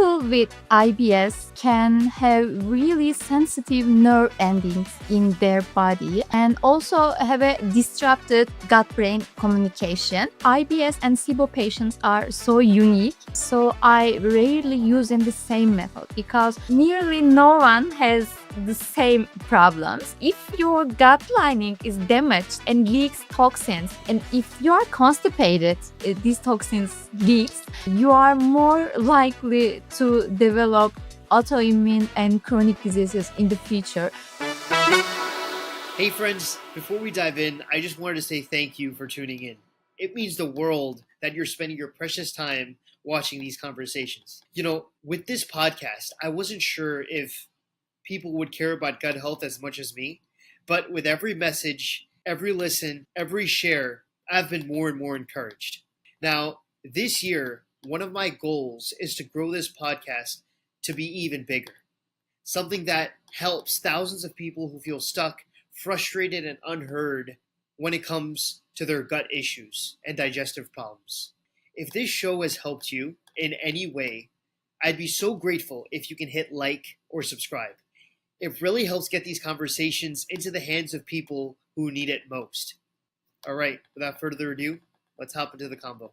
People with IBS can have really sensitive nerve endings in their body and also have a disrupted gut-brain communication. IBS and SIBO patients are so unique, so I rarely use in the same method because nearly no one has the same problems. If your gut lining is damaged and leaks toxins, and if you are constipated, these toxins leaks, you are more likely to develop autoimmune and chronic diseases in the future. Hey friends, before we dive in, I just wanted to say thank you for tuning in. It means the world that you're spending your precious time watching these conversations. You know, with this podcast, I wasn't sure if people would care about gut health as much as me, but with every message, every listen, every share, I've been more and more encouraged. Now, this year, one of my goals is to grow this podcast to be even bigger. Something that helps thousands of people who feel stuck, frustrated, and unheard when it comes to their gut issues and digestive problems. If this show has helped you in any way, I'd be so grateful if you can hit like or subscribe. It really helps get these conversations into the hands of people who need it most. All right, without further ado, let's hop into the combo.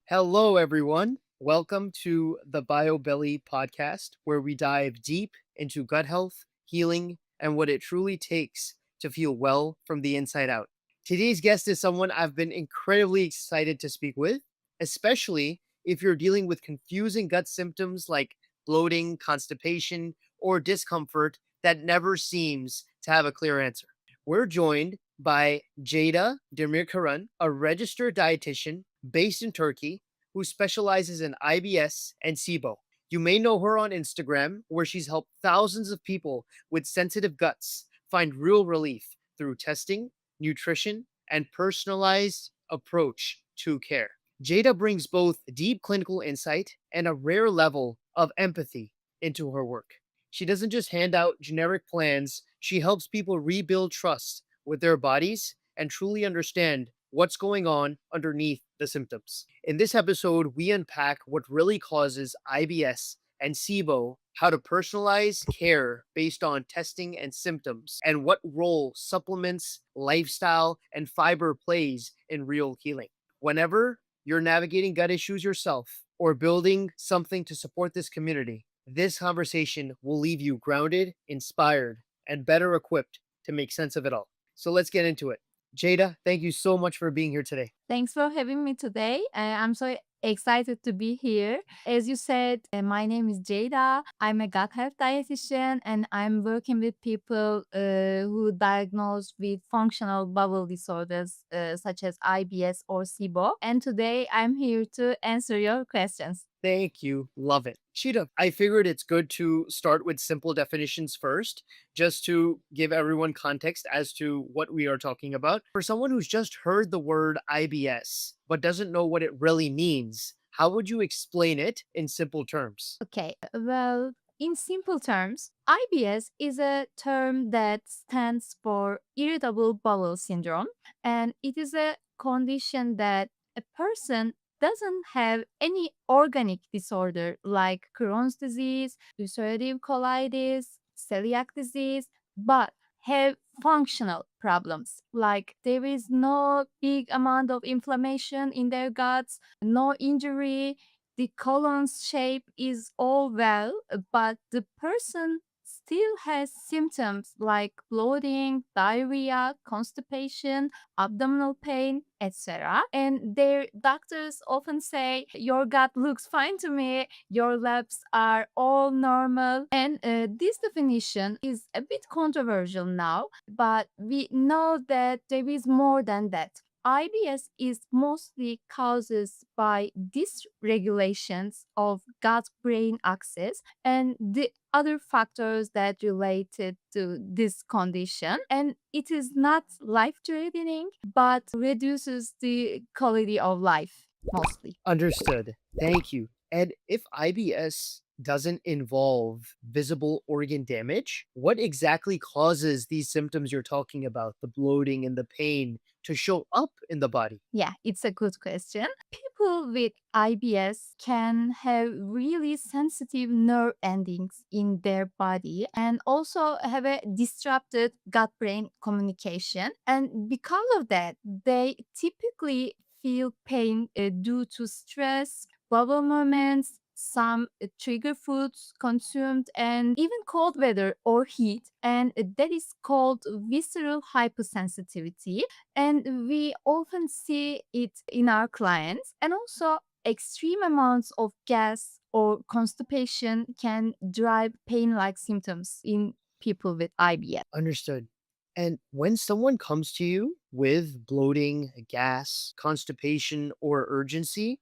Hello, everyone. Welcome to the BioBelly podcast, where we dive deep into gut health, healing, and what it truly takes to feel well from the inside out. Today's guest is someone I've been incredibly excited to speak with, especially if you're dealing with confusing gut symptoms like bloating, constipation, or discomfort that never seems to have a clear answer. We're joined by Ceyda Demirkıran, a registered dietitian based in Turkey who specializes in IBS and SIBO. You may know her on Instagram, where she's helped thousands of people with sensitive guts find real relief through testing, nutrition, and personalized approach to care. Ceyda brings both deep clinical insight and a rare level of empathy into her work. She doesn't just hand out generic plans, she helps people rebuild trust with their bodies and truly understand what's going on underneath the symptoms. In this episode, we unpack what really causes IBS and SIBO, how to personalize care based on testing and symptoms, and what role supplements, lifestyle, and fiber plays in real healing. Whenever you're navigating gut issues yourself or building something to support this community, this conversation will leave you grounded, inspired, and better equipped to make sense of it all. So let's get into it. Ceyda, thank you so much for being here today. Thanks for having me today. I'm so excited to be here. As you said, my name is Ceyda. I'm a gut health dietitian and I'm working with people who diagnosed with functional bowel disorders such as IBS or SIBO. And today I'm here to answer your questions. Thank you. Love it. Ceyda, I figured it's good to start with simple definitions first, just to give everyone context as to what we are talking about. For someone who's just heard the word IBS, but doesn't know what it really means, how would you explain it in simple terms? Okay, well, in simple terms, IBS is a term that stands for irritable bowel syndrome, and it is a condition that a person doesn't have any organic disorder like Crohn's disease, ulcerative colitis, celiac disease, but have functional problems like there is no big amount of inflammation in their guts, no injury, the colon's shape is all well, but the person still has symptoms like bloating, diarrhea, constipation, abdominal pain, etc. And their doctors often say, your gut looks fine to me, your labs are all normal. And this definition is a bit controversial now, but we know that there is more than that. IBS is mostly causes by dysregulations of gut-brain axis and the other factors that related to this condition. And it is not life-threatening, but reduces the quality of life mostly. Understood. Thank you. And if IBS doesn't involve visible organ damage, what exactly causes these symptoms you're talking about, the bloating and the pain? to show up in the body? Yeah, it's a good question. People with IBS can have really sensitive nerve endings in their body and also have a disrupted gut brain communication. And because of that, they typically feel pain due to stress, bowel movements, some trigger foods consumed, and even cold weather or heat. And that is called visceral hypersensitivity, and we often see it in our clients. And also extreme amounts of gas or constipation can drive pain like symptoms in people with IBS. Understood. And when someone comes to you with bloating, gas, constipation, or urgency,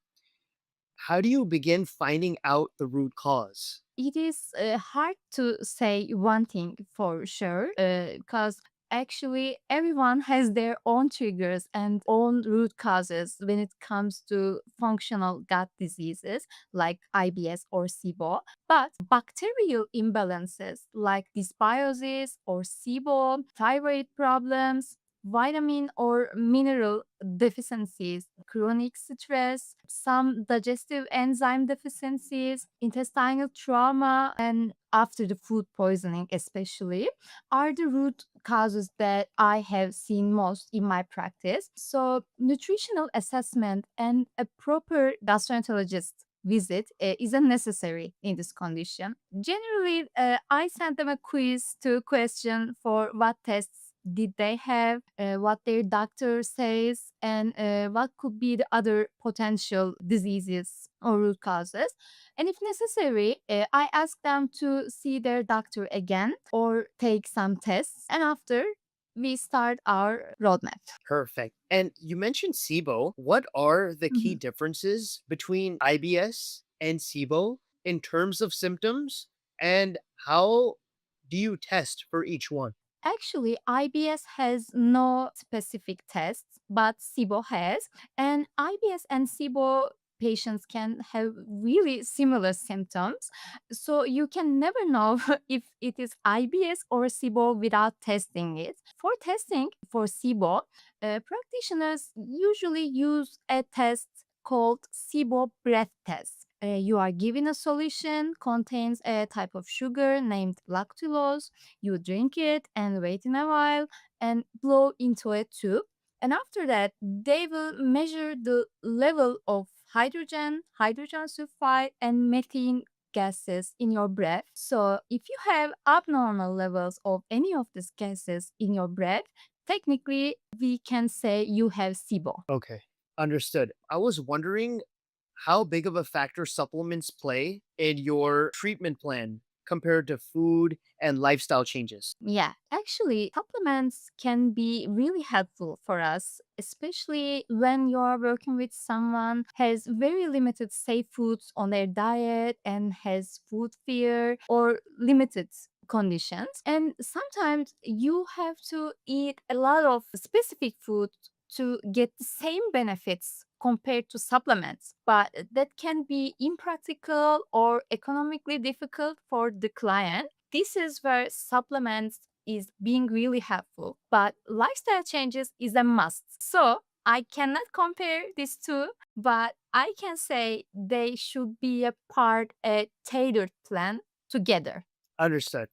how do you begin finding out the root cause? It is hard to say one thing for sure, because actually everyone has their own triggers and own root causes when it comes to functional gut diseases like IBS or SIBO. But bacterial imbalances like dysbiosis or SIBO, thyroid problems, vitamin or mineral deficiencies, chronic stress, some digestive enzyme deficiencies, intestinal trauma, and after the food poisoning, especially, are the root causes that I have seen most in my practice. So, nutritional assessment and a proper gastroenterologist visit is a necessary in this condition. Generally, I send them a quiz to question for what tests did they have, what their doctor says, and what could be the other potential diseases or root causes. And if necessary, I ask them to see their doctor again or take some tests. And after, we start our roadmap. Perfect. And you mentioned SIBO. What are the key Mhm. differences between IBS and SIBO in terms of symptoms? And how do you test for each one? Actually, IBS has no specific tests, but SIBO has. And IBS and SIBO patients can have really similar symptoms. So you can never know if it is IBS or SIBO without testing it. For testing for SIBO, practitioners usually use a test called SIBO breath test. You are given a solution contains a type of sugar named lactulose. You drink it and wait in a while and blow into a tube. And after that, they will measure the level of hydrogen sulfide, and methane gases in your breath. So if you have abnormal levels of any of these gases in your breath, technically we can say you have SIBO. Okay, understood. I was wondering how big of a factor supplements play in your treatment plan compared to food and lifestyle changes. Yeah, actually, supplements can be really helpful for us, especially when you're working with someone has very limited safe foods on their diet and has food fear or limited conditions. And sometimes you have to eat a lot of specific food to get the same benefits compared to supplements, but that can be impractical or economically difficult for the client. This is where supplements is being really helpful, but lifestyle changes is a must. So I cannot compare these two, but I can say they should be a part a tailored plan together. Understood.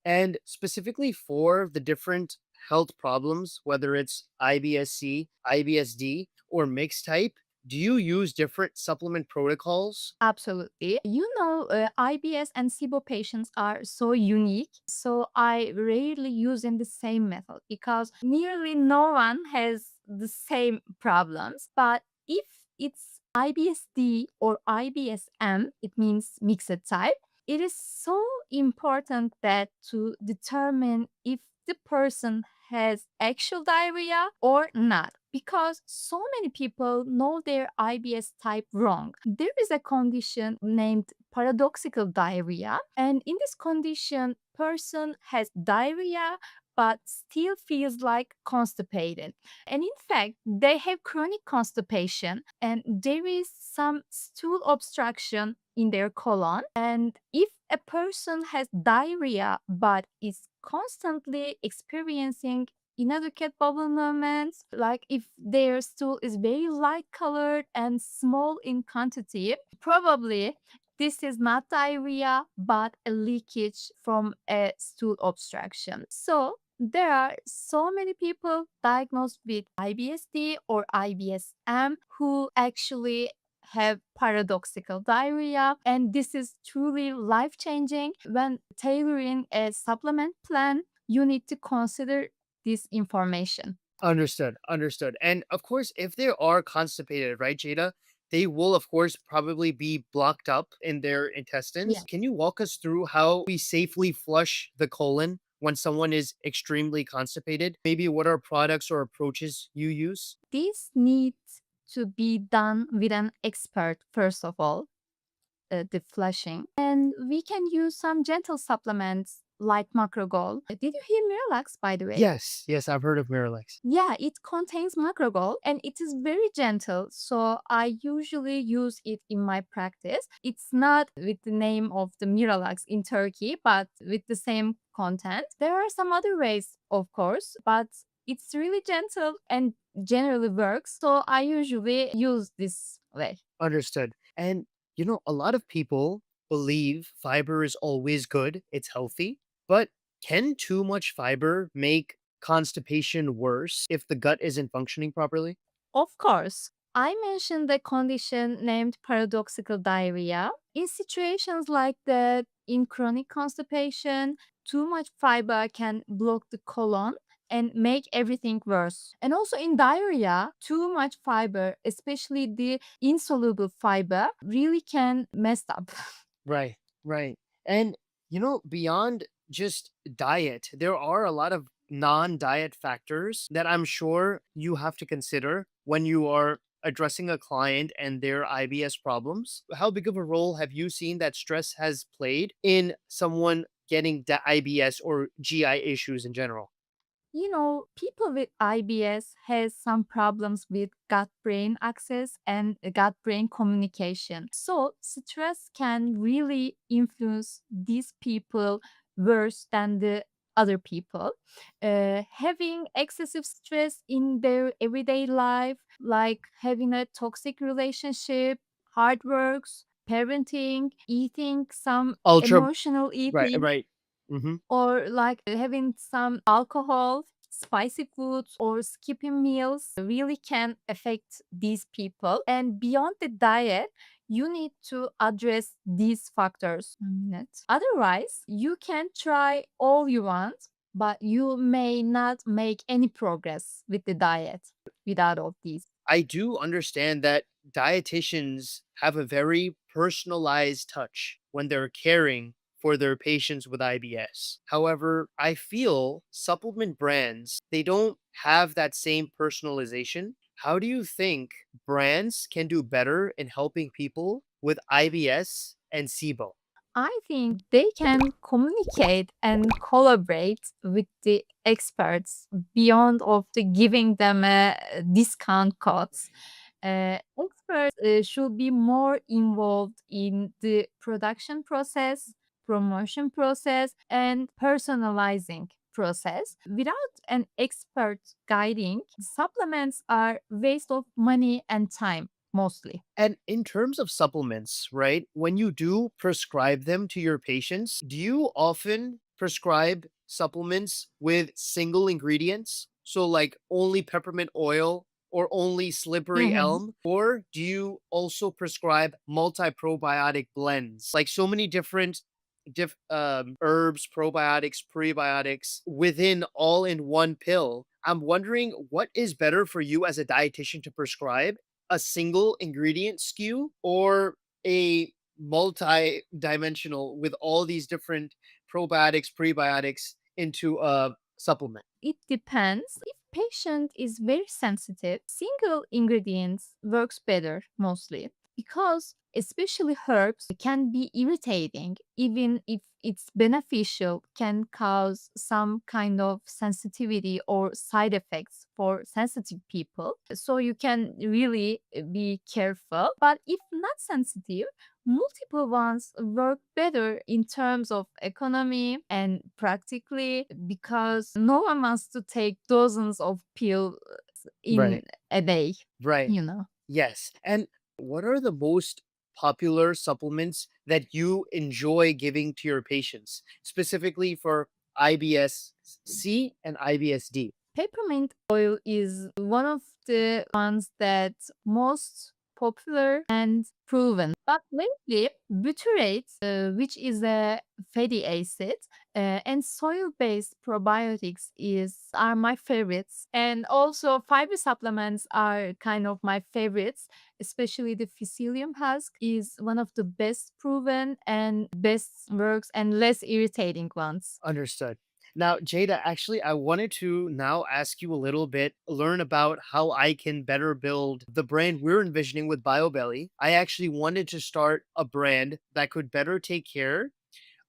And specifically for the different health problems, whether it's IBS-C, IBS-D, or mixed type, do you use different supplement protocols? Absolutely. IBS and SIBO patients are so unique. So I rarely use in the same method because nearly no one has the same problems. But if it's IBS-D or IBS-M, it means mixed type, it is so important that to determine if the person has actual diarrhea or not, because so many people know their IBS type wrong. There is a condition named paradoxical diarrhea, and in this condition person has diarrhea but still feels like constipated. And in fact, they have chronic constipation and there is some stool obstruction in their colon. And if a person has diarrhea but is constantly experiencing inadequate bowel movements, like if their stool is very light colored and small in quantity, probably this is not diarrhea but a leakage from a stool obstruction. So there are so many people diagnosed with IBS-D or IBS-M who actually have paradoxical diarrhea, and this is truly life changing. When tailoring a supplement plan, you need to consider this information. Understood, understood. And of course, if they are constipated, right, Jada, they will, of course, probably be blocked up in their intestines. Can you walk us through how we safely flush the colon when someone is extremely constipated? Maybe what are products or approaches you use? This needs to be done with an expert, first of all, the flushing. And we can use some gentle supplements like Macrogol. Did you hear Miralax, by the way? Yes, yes, I've heard of Miralax. Yeah, it contains Macrogol and it is very gentle. So I usually use it in my practice. It's not with the name of the Miralax in Turkey, but with the same content. There are some other ways, of course, but it's really gentle and generally works. So I usually use this way. Understood. And, a lot of people believe fiber is always good, it's healthy, but can too much fiber make constipation worse if the gut isn't functioning properly? Of course, I mentioned the condition named paradoxical diarrhea. In situations like that, in chronic constipation, too much fiber can block the colon and make everything worse. And also in diarrhea, too much fiber, especially the insoluble fiber, really can mess up. Right, right. And, beyond just diet, there are a lot of non diet factors that I'm sure you have to consider when you are addressing a client and their IBS problems. How big of a role have you seen that stress has played in someone getting the IBS or GI issues in general? People with IBS has some problems with gut-brain access and gut-brain communication. So stress can really influence these people worse than the other people. Having excessive stress in their everyday life, like having a toxic relationship, hard works, parenting, eating some Ultra, emotional right, eating, right. Hmm. or like having some alcohol, spicy foods, or skipping meals really can affect these people. And beyond the diet, you need to address these factors. A minute. Otherwise, you can try all you want, but you may not make any progress with the diet without all these. I do understand that dietitians have a very personalized touch when they're caring for their patients with IBS. However, I feel supplement brands, they don't have that same personalization. How do you think brands can do better in helping people with IBS and SIBO? I think they can communicate and collaborate with the experts beyond of the giving them a discount codes. Experts should be more involved in the production process, promotion process, and personalizing process. Without an expert guiding, supplements are waste of money and time mostly. And in terms of supplements, right, when you do prescribe them to your patients, do you often prescribe supplements with single ingredients? So, like only peppermint oil or only slippery Mhm. elm? Or do you also prescribe multi probiotic blends? Like so many different herbs, probiotics, prebiotics within all in one pill. I'm wondering what is better for you as a dietitian to prescribe, a single ingredient SKU or a multi-dimensional with all these different probiotics, prebiotics into a supplement? It depends. If patient is very sensitive, single ingredients works better mostly because especially herbs, can be irritating. Even if it's beneficial, can cause some kind of sensitivity or side effects for sensitive people. So you can really be careful. But if not sensitive, multiple ones work better in terms of economy and practically, because no one wants to take dozens of pills in Right. a day, Right. you know. Yes. And what are the most popular supplements that you enjoy giving to your patients, specifically for IBS-C and IBS-D? Peppermint oil is one of the ones that most popular and proven. But lately, butyrate, which is a fatty acid, and soil-based probiotics are my favorites. And also, fiber supplements are kind of my favorites. Especially the psyllium husk is one of the best proven and best works and less irritating ones. Understood. Now, Jada, actually, I wanted to now ask you a little bit, learn about how I can better build the brand we're envisioning with BioBelly. I actually wanted to start a brand that could better take care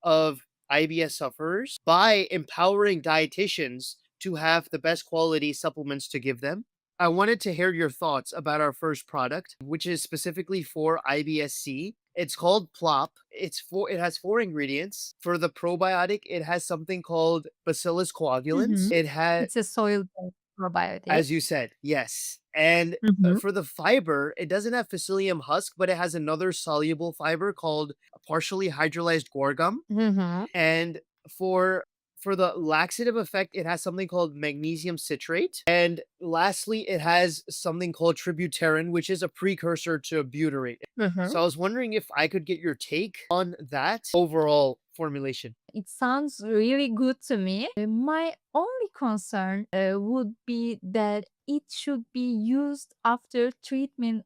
of IBS sufferers by empowering dietitians to have the best quality supplements to give them. I wanted to hear your thoughts about our first product, which is specifically for IBS-C. It's called Plop. It has four ingredients. For the probiotic, it has something called Bacillus coagulans. Mhm. It has, It's a soil-based probiotic. as you said, yes. And Mhm. for the fiber, it doesn't have psyllium husk, but it has another soluble fiber called partially hydrolyzed guar. Mhm. And for the laxative effect, it has something called magnesium citrate. And lastly, it has something called tributarin, which is a precursor to butyrate. Mhm. So I was wondering if I could get your take on that overall formulation. It sounds really good to me. My only concern would be that it should be used after treatment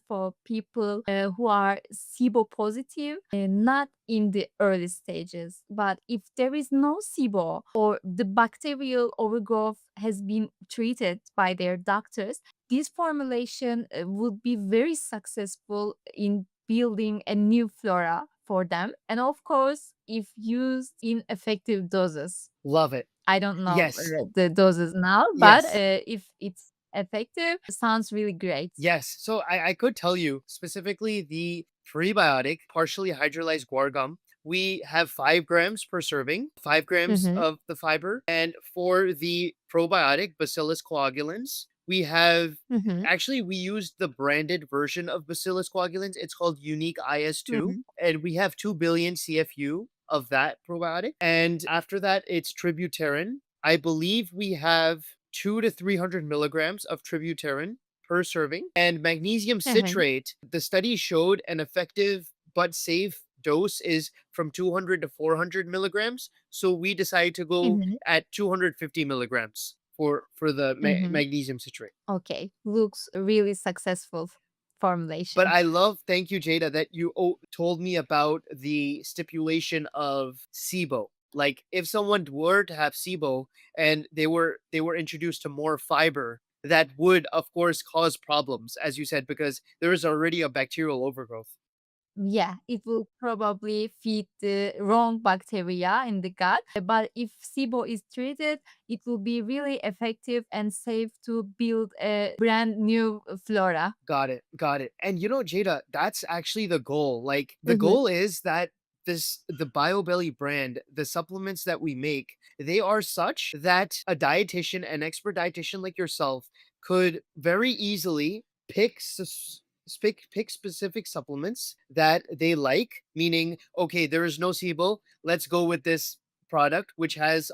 for people who are SIBO positive, not in the early stages. But if there is no SIBO or the bacterial overgrowth has been treated by their doctors, this formulation would be very successful in building a new flora for them. And of course, if used in effective doses. Love it. I don't know Yes. the doses now, but Yes. if it's effective, sounds really great. Yes. So I could tell you specifically the prebiotic, partially hydrolyzed guar. We have 5 grams per serving, 5 grams Mhm. of the fiber. And for the probiotic, Bacillus coagulans, we have Mhm. actually we used the branded version of Bacillus coagulans. It's called Unique IS2, Mhm. and we have 2 billion CFU of that probiotic. And after that, it's tributarin. I believe we have 2 to 300 milligrams of tributarin per serving. And magnesium Mhm. citrate, the study showed an effective but safe dose is from 200 to 400 milligrams. So we decided to go Mhm. at 250 milligrams for the Mhm. magnesium citrate. Okay, looks really successful But formulation. I love, thank you, Jada, that you told me about the stipulation of SIBO. Like, if someone were to have SIBO and they were introduced to more fiber, that would, of course, cause problems, as you said, because there is already a bacterial overgrowth. Yeah, it will probably feed the wrong bacteria in the gut. But if SIBO is treated, it will be really effective and safe to build a brand new flora. Got it. Got it. And Jada, that's actually the goal. Like the Mhm. goal is that the BioBelly brand, the supplements that we make, they are such that a dietitian, an expert dietitian like yourself, could very easily pick specific supplements that they like, meaning, okay, there is no SIBO, let's go with this product which has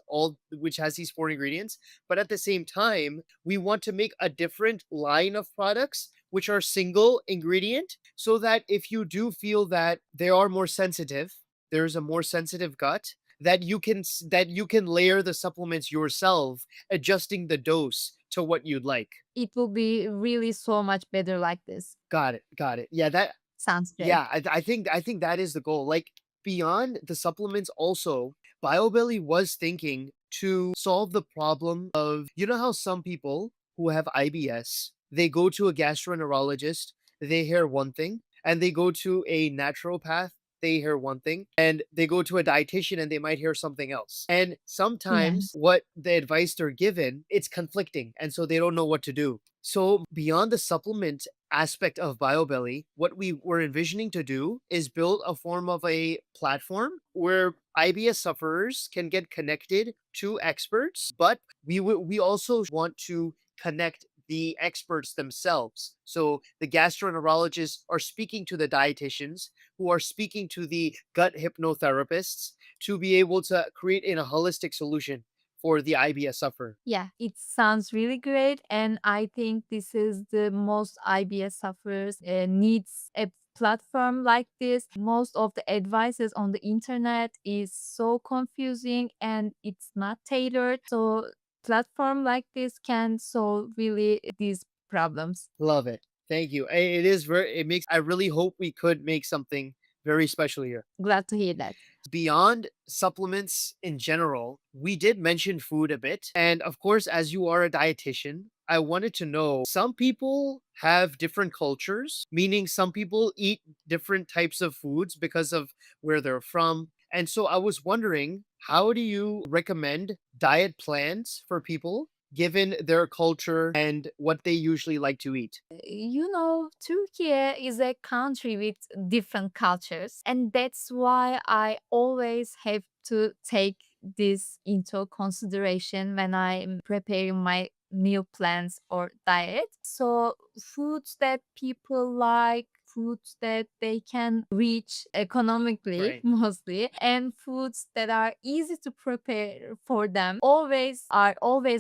these four ingredients. But at the same time, we want to make a different line of products which are single ingredient, so that if you do feel that they are more sensitive, there's a more sensitive gut, that you can layer the supplements yourself, adjusting the dose to what you'd like. It will be really so much better like this. Got it. Got it. Yeah, that Sounds great. yeah, I think that is the goal. Like beyond the supplements also, BioBelly was thinking to solve the problem of, how some people who have IBS, they go to a gastroenterologist, they hear one thing, and they go to a naturopath, they hear one thing, and they go to a dietitian and they might hear something else. And sometimes Yes. what the advice they're given, it's conflicting, and so they don't know what to do. So beyond the supplement aspect of BioBelly, what we were envisioning to do is build a form of a platform where IBS sufferers can get connected to experts, but we also want to connect the experts themselves. So the gastroenterologists are speaking to the dietitians, who are speaking to the gut hypnotherapists, to be able to create a holistic solution for the IBS sufferer. Yeah, it sounds really great, and I think this is the most IBS sufferers needs a platform like this. Most of the advices on the internet is so confusing and it's not tailored. So platform like this can solve really these problems. Love it. Thank you. It is very, it makes, I really hope we could make something very special here. Glad to hear that. Beyond supplements in general, we did mention food a bit. And of course, as you are a dietitian, I wanted to know, some people have different cultures, meaning some people eat different types of foods because of where they're from. And so I was wondering, how do you recommend diet plans for people given their culture and what they usually like to eat? You know, Turkey is a country with different cultures, and that's why I always have to take this into consideration when I'm preparing my meal plans or diet. So, foods that people like, foods that they can reach economically Right. mostly, and foods that are easy to prepare for them always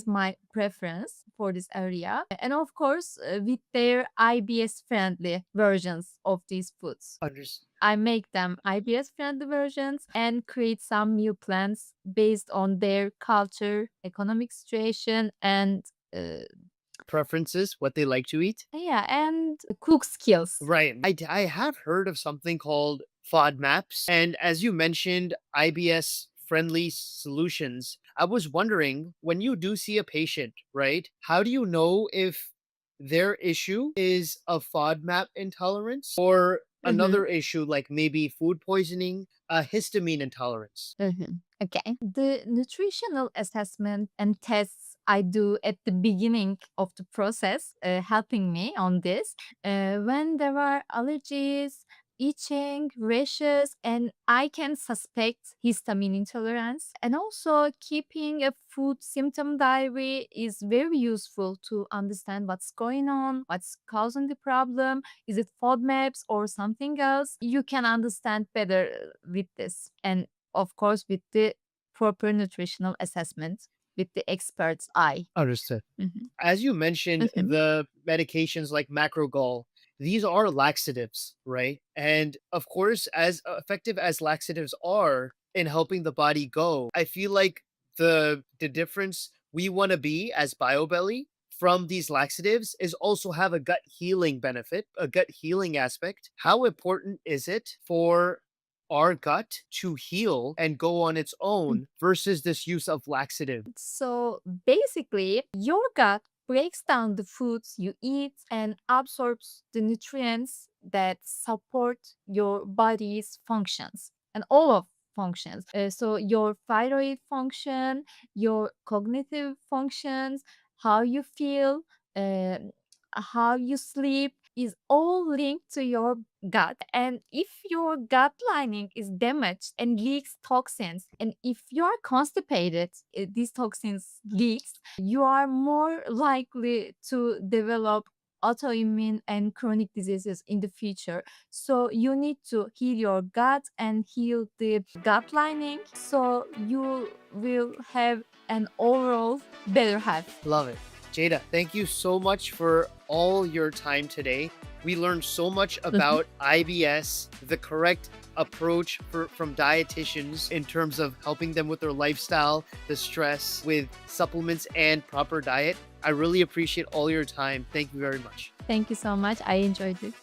my preference for this area. And of course, with their IBS friendly versions of these foods. Understood. I make them IBS friendly versions and create some meal plans based on their culture, economic situation, and uh, Preferences, what they like to eat? yeah, and cook skills. Right. I have heard of something called FODMAPs. And as you mentioned, IBS friendly solutions. I was wondering, when you do see a patient, right? How do you know if their issue is a FODMAP intolerance or Mhm. another issue like maybe food poisoning, a histamine intolerance? Mhm. Okay. The nutritional assessment and tests I do at the beginning of the process, helping me on this. When there are allergies, itching, rashes, and I can suspect histamine intolerance. And also, keeping a food symptom diary is very useful to understand what's going on, what's causing the problem. Is it FODMAPs or something else? You can understand better with this. And of course, with the proper nutritional assessment with the expert's eye. Understood. Mhm. As you mentioned, Mhm. the medications like Macrogol, these are laxatives, right? And of course, as effective as laxatives are in helping the body go, I feel like the difference we want to be as BioBelly from these laxatives is also have a gut healing benefit, a gut healing aspect. How important is it for our gut to heal and go on its own versus this use of laxative? So basically, your gut breaks down the foods you eat and absorbs the nutrients that support your body's functions and all of functions. So your thyroid function, your cognitive functions, how you feel, uh, how you sleep is all linked to your gut. And if your gut lining is damaged and leaks toxins, and if you are constipated, these toxins leaks, you are more likely to develop autoimmune and chronic diseases in the future. So you need to heal your gut and heal the gut lining so you will have an overall better health. Love it. Jada, thank you so much for all your time today. We learned so much about IBS, the correct approach from dietitians in terms of helping them with their lifestyle, the stress with supplements and proper diet. I really appreciate all your time. Thank you very much. Thank you so much. I enjoyed it.